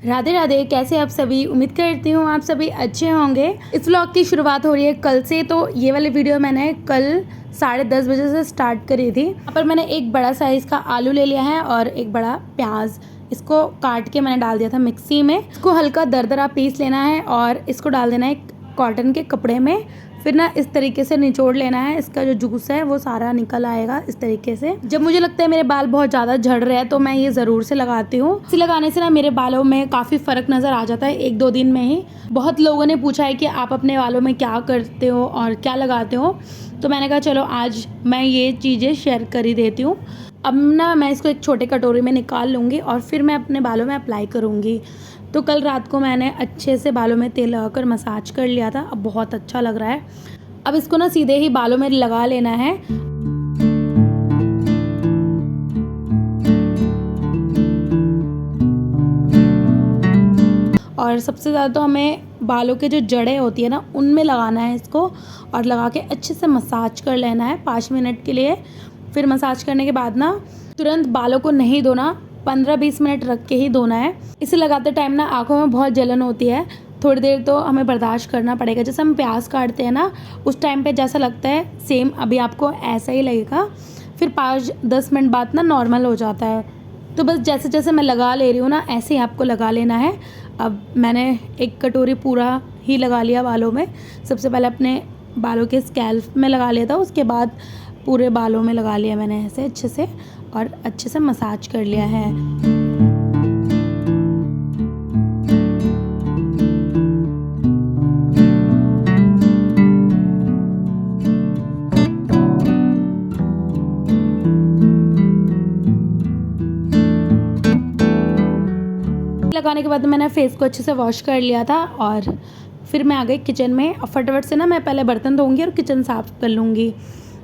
राधे राधे। कैसे आप सभी? उम्मीद करती हूँ आप सभी अच्छे होंगे। इस व्लॉग की शुरुआत हो रही है कल से। तो ये वाली वीडियो मैंने कल 10:30 बजे से स्टार्ट करी थी। यहाँ पर मैंने एक बड़ा साइज़ का आलू ले लिया है और एक बड़ा प्याज। इसको काट के मैंने डाल दिया था मिक्सी में। इसको हल्का दरदरा पीस लेना है और इसको डाल देना है कॉटन के कपड़े में। फिर ना इस तरीके से निचोड़ लेना है। इसका जो जूस है वो सारा निकल आएगा इस तरीके से। जब मुझे लगता है मेरे बाल बहुत ज़्यादा झड़ रहे हैं तो मैं ये ज़रूर से लगाती हूँ। इसे लगाने से ना मेरे बालों में काफ़ी फ़र्क नज़र आ जाता है 1-2 दिन में ही। बहुत लोगों ने पूछा है कि आप अपने बालों में क्या करते हो और क्या लगाते हो, तो मैंने कहा चलो आज मैं ये चीज़ें शेयर कर ही देती हूँ। अब ना मैं इसको एक छोटे कटोरी में निकाल लूँगी और फिर मैं अपने बालों में अप्लाई करूँगी। तो कल रात को मैंने अच्छे से बालों में तेल लगाकर मसाज कर लिया था। अब बहुत अच्छा लग रहा है। अब इसको ना सीधे ही बालों में लगा लेना है। और सबसे ज़्यादा तो हमें बालों के जो जड़ें होती है ना उनमें लगाना है इसको, और लगा के अच्छे से मसाज कर लेना है 5 मिनट के लिए। फिर मसाज करने के बाद ना तुरंत बालों को नहीं धोना, 15-20 मिनट रख के ही धोना है। इसे लगाते टाइम ना आँखों में बहुत जलन होती है, थोड़ी देर तो हमें बर्दाश्त करना पड़ेगा। जैसे हम प्याज काटते हैं ना उस टाइम पे जैसा लगता है सेम अभी आपको ऐसा ही लगेगा। फिर 5-10 मिनट बाद ना नॉर्मल हो जाता है। तो बस जैसे जैसे मैं लगा ले रही हूँ ना ऐसे ही आपको लगा लेना है। अब मैंने एक कटोरी पूरा ही लगा लिया बालों में। सबसे पहले अपने बालों के स्कैल्प में लगा लिया था, उसके बाद पूरे बालों में लगा लिया मैंने ऐसे अच्छे से, और अच्छे से मसाज कर लिया है। लगाने के बाद मैंने फेस को अच्छे से वॉश कर लिया था और फिर मैं आ गई किचन में। और फटाफट से ना मैं पहले बर्तन धोऊंगी और किचन साफ़ कर लूँगी।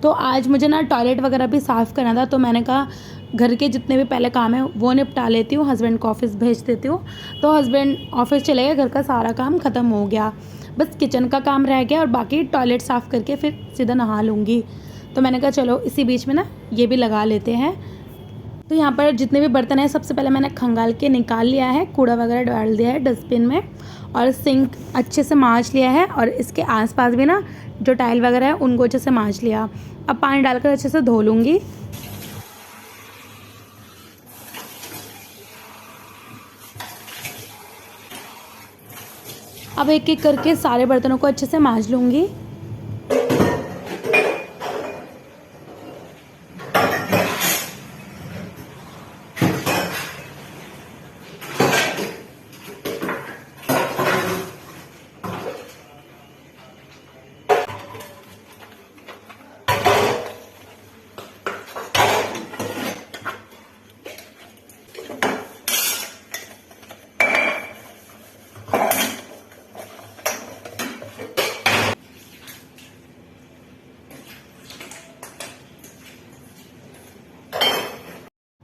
तो आज मुझे ना टॉयलेट वगैरह भी साफ़ करना था, तो मैंने कहा घर के जितने भी पहले काम है वो निपटा लेती हूँ, हस्बैंड को ऑफिस भेज देती हूँ। तो हस्बैंड ऑफिस चले गए, घर का सारा काम ख़त्म हो गया, बस किचन का काम रह गया और बाकी टॉयलेट साफ़ करके फिर सीधा नहा लूँगी। तो मैंने कहा चलो इसी बीच में ना ये भी लगा लेते हैं। तो यहाँ पर जितने भी बर्तन हैं सबसे पहले मैंने खंगाल के निकाल लिया है, कूड़ा वगैरह डाल दिया है डस्टबिन में, और सिंक अच्छे से मांज लिया है। और इसके आसपास भी ना जो टाइल वगैरह है उनको अच्छे से मांज लिया। अब पानी डालकर अच्छे से धो लूँगी। अब एक एक करके सारे बर्तनों को अच्छे से मांज लूँगी।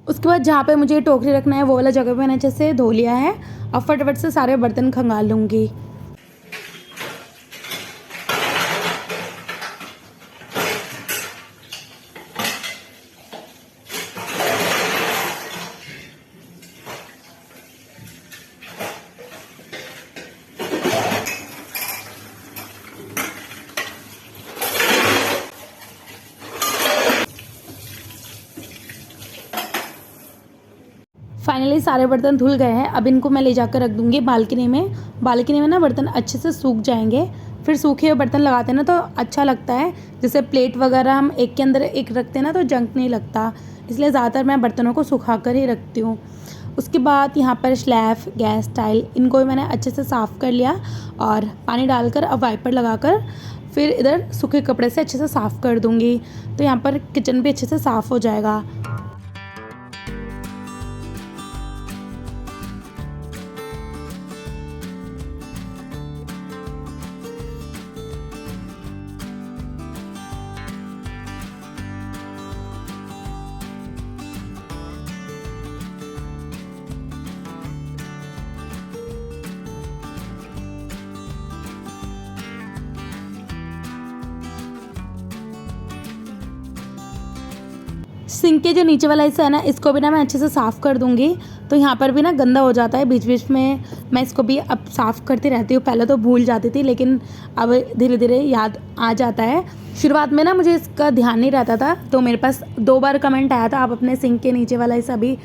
उसके बाद जहाँ पे मुझे टोकरी रखना है वो वाला जगह पे मैंने अच्छे से धो लिया है। अब फटाफट से सारे बर्तन खंगाल लूँगी। फाइनली सारे बर्तन धुल गए हैं। अब इनको मैं ले जाकर रख दूँगी बालकनी में। बालकनी में ना बर्तन अच्छे से सूख जाएंगे। फिर सूखे हुए बर्तन लगाते हैं ना तो अच्छा लगता है। जैसे प्लेट वगैरह हम एक के अंदर एक रखते हैं ना तो जंग नहीं लगता, इसलिए ज़्यादातर मैं बर्तनों को सुखा कर ही रखती हूँ। उसके बाद यहाँ पर स्लैब, गैस टाइल, इनको भी मैंने अच्छे से साफ़ कर लिया और पानी डालकर अब वाइपर लगाकर फिर इधर सूखे कपड़े से अच्छे से साफ़ कर दूँगी। तो यहाँ पर किचन भी अच्छे से साफ़ हो जाएगा। सिंक के जो नीचे वाला हिस्सा है ना, इसको भी ना मैं अच्छे से साफ़ कर दूँगी। तो यहाँ पर भी ना गंदा हो जाता है, बीच बीच में मैं इसको भी अब साफ़ करती रहती हूँ। पहले तो भूल जाती थी, लेकिन अब धीरे धीरे याद आ जाता है। शुरुआत में ना मुझे इसका ध्यान नहीं रहता था, तो मेरे पास 2 बार कमेंट आया था, आप अपने सिंक के नीचे वाला हिस्सा भी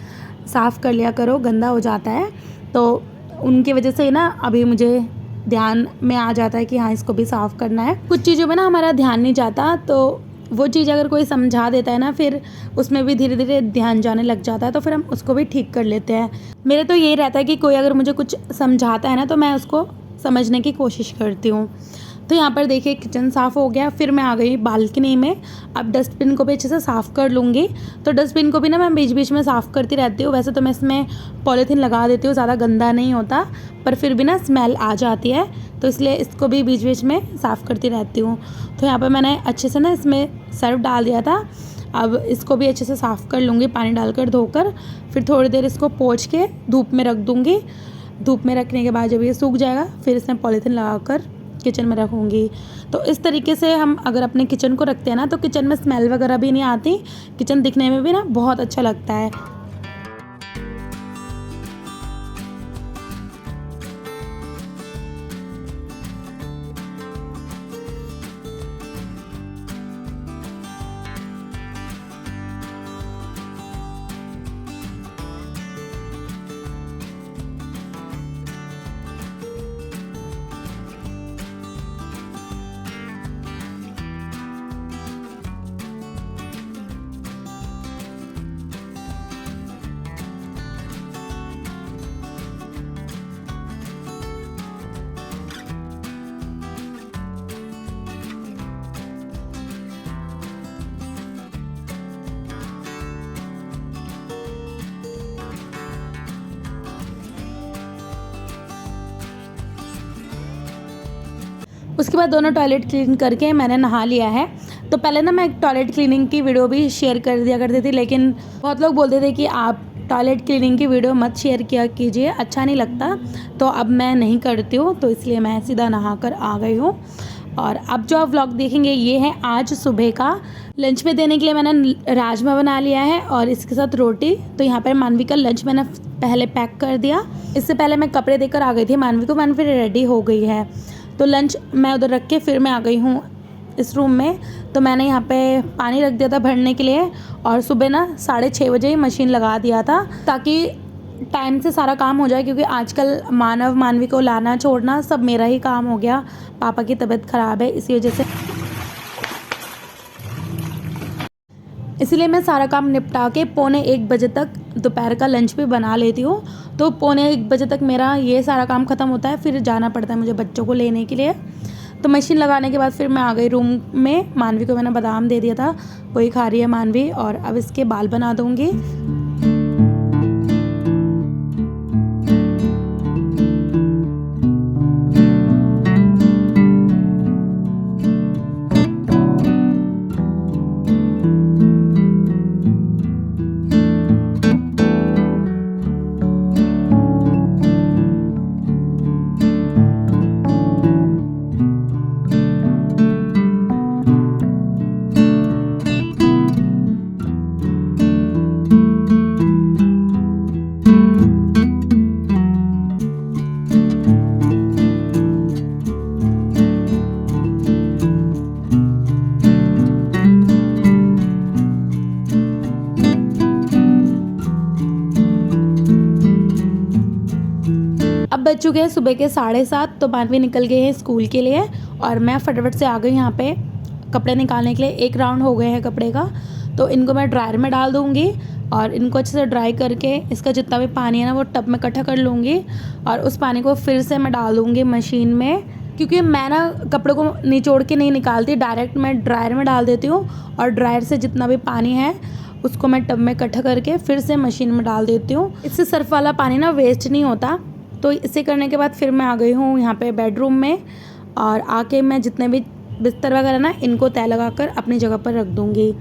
साफ़ कर लिया करो, गंदा हो जाता है। तो उनकी वजह से ना अभी मुझे ध्यान में आ जाता है कि हाँ, इसको भी साफ़ करना है। कुछ चीज़ों में ना हमारा ध्यान नहीं जाता, तो वो चीज़ अगर कोई समझा देता है ना, फिर उसमें भी धीरे धीरे ध्यान जाने लग जाता है, तो फिर हम उसको भी ठीक कर लेते हैं। मेरा तो यही रहता है कि कोई अगर मुझे कुछ समझाता है ना, तो मैं उसको समझने की कोशिश करती हूँ। तो यहाँ पर देखिए किचन साफ़ हो गया। फिर मैं आ गई बालकनी में। अब डस्टबिन को भी अच्छे से साफ़ कर लूँगी। तो डस्टबिन को भी ना मैं बीच बीच में साफ़ करती रहती हूँ। वैसे तो मैं इसमें पॉलीथीन लगा देती हूँ, ज़्यादा गंदा नहीं होता, पर फिर भी ना स्मेल आ जाती है, तो इसलिए इसको भी बीच बीच में साफ़ करती रहती हूँ। तो यहाँ पर मैंने अच्छे से ना इसमें सर्फ डाल दिया था। अब इसको भी अच्छे से साफ़ कर लूँगी, पानी डालकर धोकर। फिर थोड़ी देर इसको पोंछ के धूप में रख दूँगी। धूप में रखने के बाद जब ये सूख जाएगा, फिर इसमें पॉलीथीन लगाकर किचन में रखूँगी। तो इस तरीके से हम अगर अपने किचन को रखते हैं ना, तो किचन में स्मेल वगैरह भी नहीं आती, किचन दिखने में भी ना बहुत अच्छा लगता है। उसके बाद दोनों टॉयलेट क्लीन करके मैंने नहा लिया है। तो पहले ना मैं एक टॉयलेट क्लीनिंग की वीडियो भी शेयर कर दिया करती थी, लेकिन बहुत लोग बोलते थे कि आप टॉयलेट क्लीनिंग की वीडियो मत शेयर किया कीजिए, अच्छा नहीं लगता। तो अब मैं नहीं करती हूँ, तो इसलिए मैं सीधा नहा कर आ गई हूँ। और अब जो आप व्लॉग देखेंगे ये है आज सुबह का। लंच में देने के लिए मैंने राजमा बना लिया है और इसके साथ रोटी। तो यहाँ पर मानवी का लंच मैंने पहले पैक कर दिया। इससे पहले मैं कपड़े देकर आ गई थी मानवी को, मानवी रेडी हो गई है। तो लंच मैं उधर रख के फिर मैं आ गई हूँ इस रूम में। तो मैंने यहाँ पे पानी रख दिया था भरने के लिए, और सुबह ना 6:30 बजे ही मशीन लगा दिया था, ताकि टाइम से सारा काम हो जाए। क्योंकि आजकल मानवी को लाना छोड़ना सब मेरा ही काम हो गया। पापा की तबीयत ख़राब है, इसी वजह से, इसलिए मैं सारा काम निपटा के 1:45 बजे तक दोपहर का लंच भी बना लेती हूँ। तो 1:45 बजे तक मेरा ये सारा काम ख़त्म होता है, फिर जाना पड़ता है मुझे बच्चों को लेने के लिए। तो मशीन लगाने के बाद फिर मैं आ गई रूम में। मानवी को मैंने बादाम दे दिया था, वही खा रही है मानवी। और अब इसके बाल बना दूँगी। अब बज चुके हैं सुबह के 7:30। तो मानवी निकल गए हैं स्कूल के लिए, और मैं फटाफट से आ गई यहाँ पे कपड़े निकालने के लिए। एक राउंड हो गए हैं कपड़े का, तो इनको मैं ड्रायर में डाल दूँगी और इनको अच्छे से ड्राई करके इसका जितना भी पानी है ना वो टब में इकट्ठा कर लूँगी। और उस पानी को फिर से मैं डाल दूँगी मशीन में, क्योंकि मैं ना कपड़ों को निचोड़ के नहीं निकालती, डायरेक्ट मैं ड्रायर में डाल देती हूँ। और ड्रायर से जितना भी पानी है उसको मैं टब में इकट्ठा करके फिर से मशीन में डाल देती हूँ। इससे सर्फ वाला पानी ना वेस्ट नहीं होता। तो इसे करने के बाद फिर मैं आ गई हूँ यहाँ पे बेडरूम में, और आके मैं जितने भी बिस्तर वगैरह ना इनको तय लगाकर अपनी जगह पर रख दूँगी।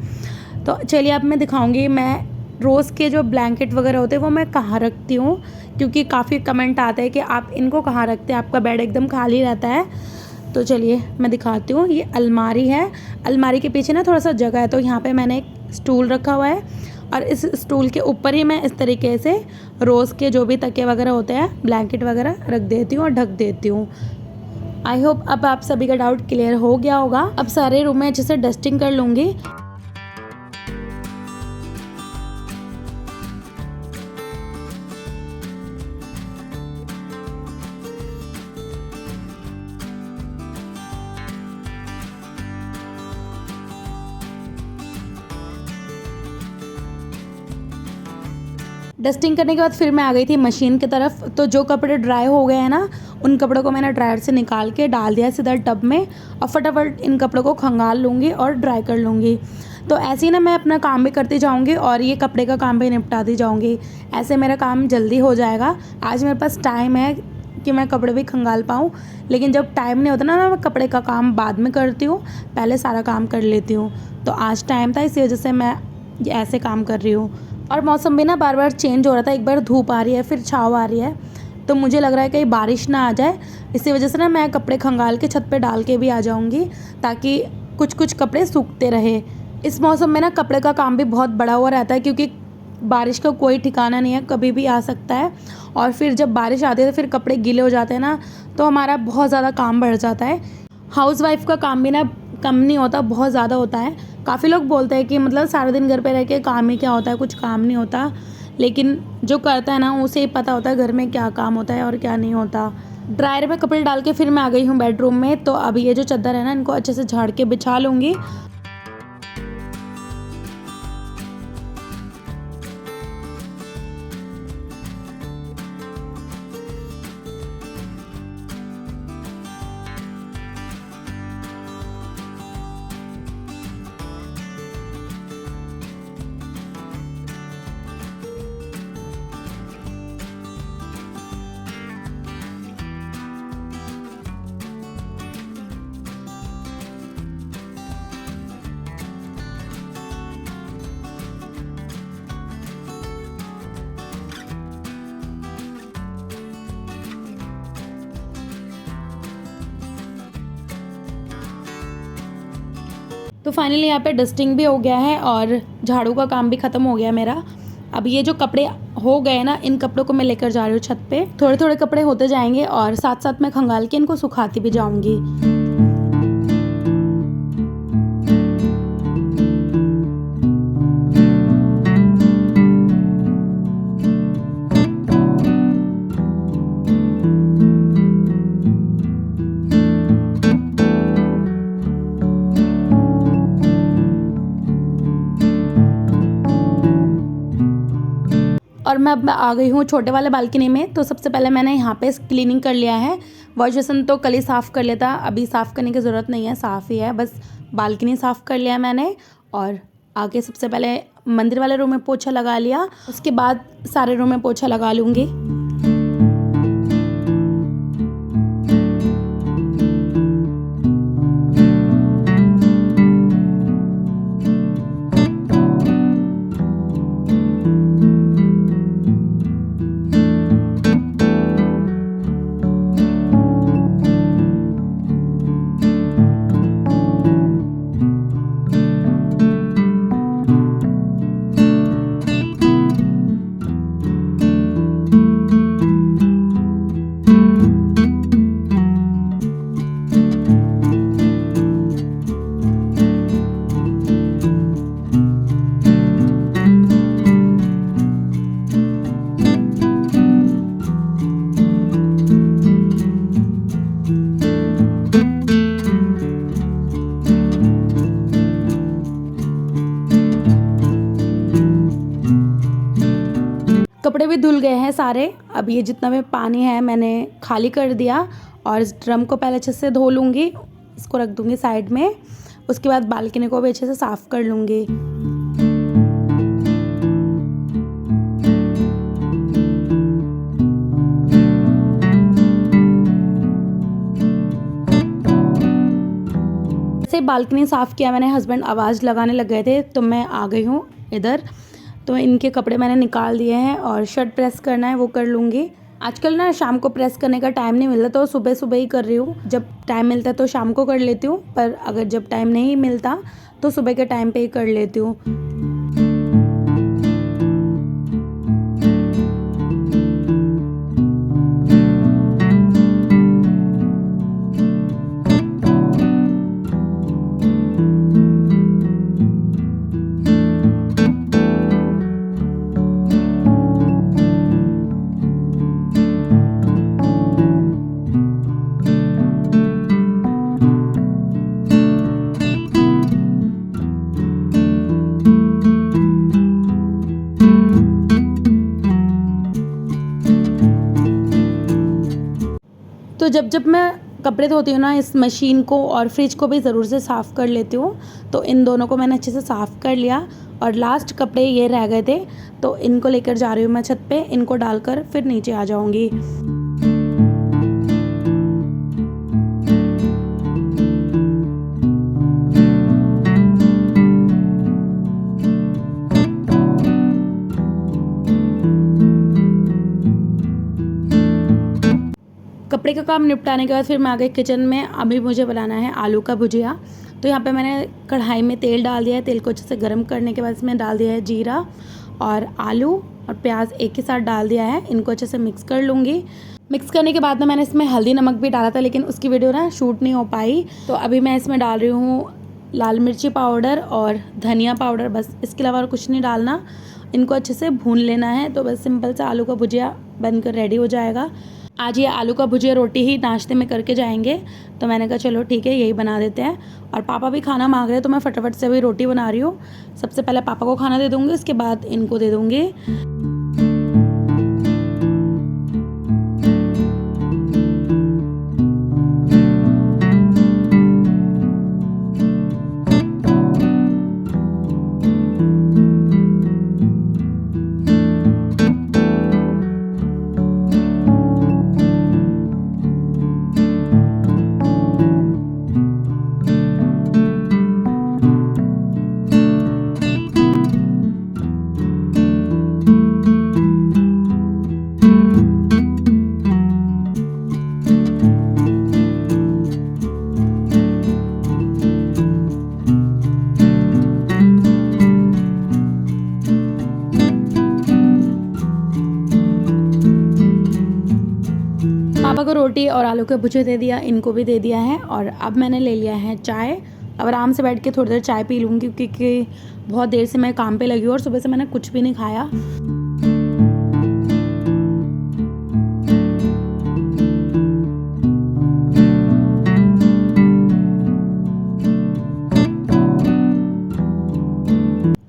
तो चलिए अब मैं दिखाऊँगी मैं रोज़ के जो ब्लैंकेट वगैरह होते हैं वो मैं कहाँ रखती हूँ, क्योंकि काफ़ी कमेंट आते हैं कि आप इनको कहाँ रखते हैं, आपका बेड एकदम खाली रहता है। तो चलिए मैं दिखाती हूँ। ये अलमारी है, अलमारी के पीछे ना थोड़ा सा जगह है, तो यहाँ पे मैंने एक स्टूल रखा हुआ है और इस स्टूल के ऊपर ही मैं इस तरीके से रोज़ के जो भी तकिए वगैरह होते हैं, ब्लैंकेट वगैरह रख देती हूँ और ढक देती हूँ। आई होप अब आप सभी का डाउट क्लियर हो गया होगा। अब सारे रूम में अच्छे से डस्टिंग कर लूँगी। डस्टिंग करने के बाद फिर मैं आ गई थी मशीन की तरफ। तो जो कपड़े ड्राई हो गए हैं ना, उन कपड़ों को मैंने ड्रायर से निकाल के डाल दिया सीधा टब में और फटाफट इन कपड़ों को खंगाल लूँगी और ड्राई कर लूँगी। तो ऐसे ही ना मैं अपना काम भी करती जाऊँगी और ये कपड़े का काम भी निपटाती जाऊँगी। ऐसे मेरा काम जल्दी हो जाएगा। आज मेरे पास टाइम है कि मैं कपड़े भी खंगाल पाऊँ, लेकिन जब टाइम नहीं होता ना, मैं कपड़े का काम बाद में करती हूँ, पहले सारा काम कर लेती हूँ। तो आज टाइम था, इसी वजह से मैं ऐसे काम कर रही हूँ। और मौसम भी ना बार बार चेंज हो रहा था, एक बार धूप आ रही है फिर छाँव आ रही है, तो मुझे लग रहा है कहीं बारिश ना आ जाए। इसी वजह से ना मैं कपड़े खंगाल के छत पे डाल के भी आ जाऊँगी, ताकि कुछ कुछ कपड़े सूखते रहे। इस मौसम में ना कपड़े का काम भी बहुत बड़ा हुआ रहता है, क्योंकि बारिश का कोई ठिकाना नहीं है, कभी भी आ सकता है। और फिर जब बारिश आती है तो फिर कपड़े गीले हो जाते हैं ना, तो हमारा बहुत ज़्यादा काम बढ़ जाता है। हाउसवाइफ का काम भी ना कम नहीं होता, बहुत ज़्यादा होता है। काफ़ी लोग बोलते हैं कि मतलब सारा दिन घर पे रह के काम ही क्या होता है, कुछ काम नहीं होता, लेकिन जो करता है ना उसे ही पता होता है घर में क्या काम होता है और क्या नहीं होता। ड्रायर में कपड़े डाल के फिर मैं आ गई हूँ बेडरूम में। तो अभी ये जो चादर है ना, इनको अच्छे से झाड़ के बिछा लूँगी। तो फाइनली यहाँ पे डस्टिंग भी हो गया है और झाड़ू का काम भी ख़त्म हो गया मेरा। अब ये जो कपड़े हो गए ना, इन कपड़ों को मैं लेकर जा रही हूँ छत पे। थोड़े थोड़े कपड़े होते जाएंगे और साथ साथ मैं खंगाल के इनको सुखाती भी जाऊँगी। और मैं अब आ गई हूँ छोटे वाले बालकनी में। तो सबसे पहले मैंने यहाँ पे क्लीनिंग कर लिया है। वॉश बेसिन तो कल ही साफ़ कर लिया था, अभी साफ़ करने की ज़रूरत नहीं है, साफ़ ही है, बस बालकनी साफ़ कर लिया मैंने। और आगे सबसे पहले मंदिर वाले रूम में पोछा लगा लिया, उसके बाद सारे रूम में पोछा लगा लूँगी। कपड़े भी धुल गए हैं सारे। अब ये जितना भी पानी है मैंने खाली कर दिया और इस ड्रम को पहले अच्छे से धो लूँगी, इसको रख दूँगी साइड में। उसके बाद बालकनी को भी अच्छे से साफ़ कर लूँगी। से बालकनी साफ़ किया मैंने, हस्बैंड आवाज़ लगाने लग गए थे तो मैं आ गई हूँ इधर। तो इनके कपड़े मैंने निकाल दिए हैं और शर्ट प्रेस करना है वो कर लूँगी। आजकल ना शाम को प्रेस करने का टाइम नहीं मिलता तो सुबह सुबह ही कर रही हूँ। जब टाइम मिलता है तो शाम को कर लेती हूँ, पर अगर जब टाइम नहीं मिलता तो सुबह के टाइम पे ही कर लेती हूँ। तो जब मैं कपड़े धोती हूँ ना, इस मशीन को और फ्रिज को भी ज़रूर से साफ़ कर लेती हूँ। तो इन दोनों को मैंने अच्छे से साफ़ कर लिया और लास्ट कपड़े ये रह गए थे, तो इनको लेकर जा रही हूँ मैं छत पे। इनको डालकर फिर नीचे आ जाऊँगी। कपड़े का काम निपटाने के बाद फिर मैं आ गई किचन में। अभी मुझे बनाना है आलू का भुजिया। तो यहाँ पे मैंने कढ़ाई में तेल डाल दिया है। तेल को अच्छे से गर्म करने के बाद इसमें डाल दिया है जीरा और आलू और प्याज एक ही साथ डाल दिया है। इनको अच्छे से मिक्स कर लूँगी। मिक्स करने के बाद में मैंने इसमें हल्दी नमक भी डाला था, लेकिन उसकी वीडियो ना शूट नहीं हो पाई। तो अभी मैं इसमें डाल रही हूँ लाल मिर्ची पाउडर और धनिया पाउडर, बस। इसके अलावा और कुछ नहीं डालना। इनको अच्छे से भून लेना है। तो बस सिंपल सा आलू का भुजिया बनकर रेडी हो जाएगा। आज ये आलू का भुजिया रोटी ही नाश्ते में करके जाएंगे, तो मैंने कहा चलो ठीक है यही बना देते हैं। और पापा भी खाना मांग रहे हैं, तो मैं फटाफट से अभी रोटी बना रही हूँ। सबसे पहले पापा को खाना दे दूँगी, उसके बाद इनको दे दूँगी। पापा को रोटी और आलू के भुजिया दे दिया, इनको भी दे दिया है। और अब मैंने ले लिया है चाय। अब आराम से बैठ के थोड़ी देर चाय पी लूँगी, क्योंकि बहुत देर से मैं काम पे लगी हूँ और सुबह से मैंने कुछ भी नहीं खाया।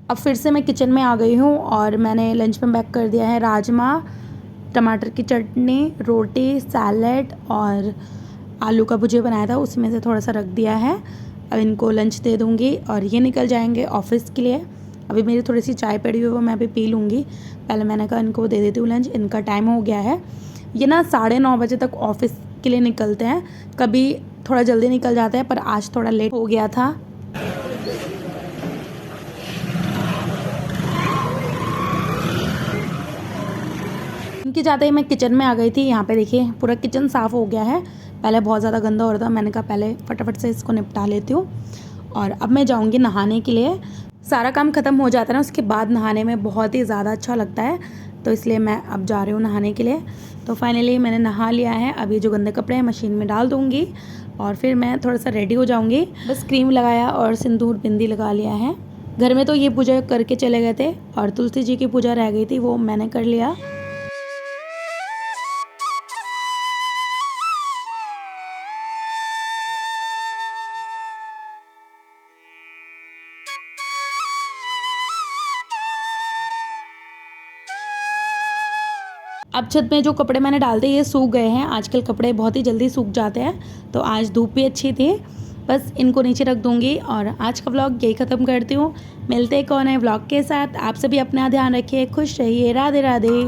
अब फिर से मैं किचन में आ गई हूँ और मैंने लंच में पैक कर दिया है राजमा, टमाटर की चटनी, रोटी, सैलेड और आलू का भुजिया बनाया था, उसमें से थोड़ा सा रख दिया है। अब इनको लंच दे दूँगी और ये निकल जाएंगे ऑफिस के लिए। अभी मेरी थोड़ी सी चाय पड़ी हुई है, वो मैं अभी पी लूँगी। पहले मैंने कहा इनको दे देती हूँ लंच, इनका टाइम हो गया है। ये ना 9:30 बजे तक ऑफिस के लिए निकलते हैं। कभी थोड़ा जल्दी निकल जाते हैं, पर आज थोड़ा लेट हो गया था। इनके जाते ही मैं किचन में आ गई थी। यहाँ पे देखिए पूरा किचन साफ़ हो गया है। पहले बहुत ज़्यादा गंदा हो रहा था, मैंने कहा पहले फटाफट से इसको निपटा लेती हूँ। और अब मैं जाऊँगी नहाने के लिए। सारा काम ख़त्म हो जाता है ना, उसके बाद नहाने में बहुत ही ज़्यादा अच्छा लगता है, तो इसलिए मैं अब जा रही हूँ नहाने के लिए। तो फाइनली मैंने नहा लिया है। अब ये जो गंदे कपड़े हैं मशीन में डाल दूँगी और फिर मैं थोड़ा सा रेडी हो जाऊँगी। बस क्रीम लगाया और सिंदूर बिंदी लगा लिया है। घर में तो ये पूजा करके चले गए थे और तुलसी जी की पूजा रह गई थी, वो मैंने कर लिया। अब छत में जो कपड़े मैंने डाल दिए ये सूख गए हैं। आजकल कपड़े बहुत ही जल्दी सूख जाते हैं, तो आज धूप भी अच्छी थी। बस इनको नीचे रख दूँगी और आज का व्लॉग यही ख़त्म करती हूँ। मिलते हैं कौन है व्लॉग के साथ। आप सभी अपना ध्यान रखिए, खुश रहिए, राधे राधे।